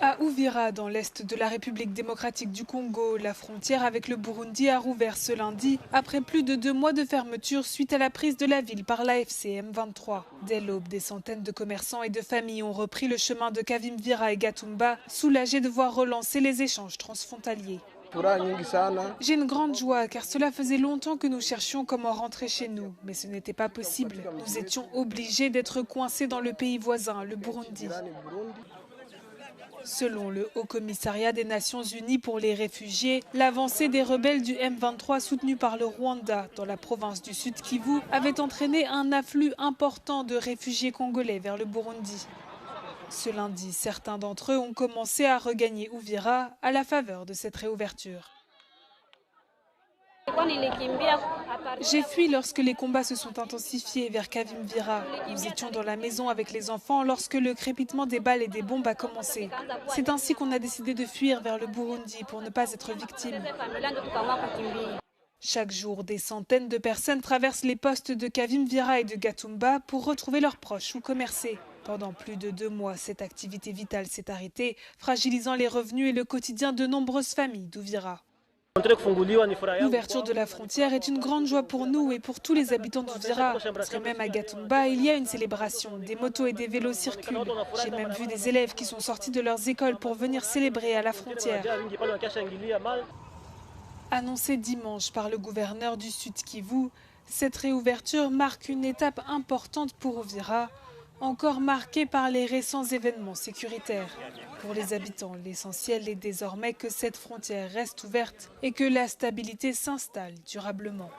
À Uvira, dans l'est de la République démocratique du Congo, la frontière avec le Burundi a rouvert ce lundi, après plus de 2 mois de fermeture suite à la prise de la ville par l'AFC M23. Dès l'aube, des centaines de commerçants et de familles ont repris le chemin de Kavimvira et Gatumba, soulagés de voir relancer les échanges transfrontaliers. J'ai une grande joie car cela faisait longtemps que nous cherchions comment rentrer chez nous, mais ce n'était pas possible. Nous étions obligés d'être coincés dans le pays voisin, le Burundi. Selon le Haut Commissariat des Nations Unies pour les réfugiés, l'avancée des rebelles du M23 soutenus par le Rwanda dans la province du Sud Kivu avait entraîné un afflux important de réfugiés congolais vers le Burundi. Ce lundi, certains d'entre eux ont commencé à regagner Uvira à la faveur de cette réouverture. J'ai fui lorsque les combats se sont intensifiés vers Kavimvira. Nous étions dans la maison avec les enfants lorsque le crépitement des balles et des bombes a commencé. C'est ainsi qu'on a décidé de fuir vers le Burundi pour ne pas être victimes. Chaque jour, des centaines de personnes traversent les postes de Kavimvira et de Gatumba pour retrouver leurs proches ou commercer. Pendant plus de 2 mois, cette activité vitale s'est arrêtée, fragilisant les revenus et le quotidien de nombreuses familles d'Uvira. L'ouverture de la frontière est une grande joie pour nous et pour tous les habitants d'Uvira. Parce que même à Gatumba, il y a une célébration. Des motos et des vélos circulent. J'ai même vu des élèves qui sont sortis de leurs écoles pour venir célébrer à la frontière. Annoncée dimanche par le gouverneur du Sud Kivu, cette réouverture marque une étape importante pour Uvira, encore marquée par les récents événements sécuritaires. Pour les habitants, l'essentiel est désormais que cette frontière reste ouverte et que la stabilité s'installe durablement.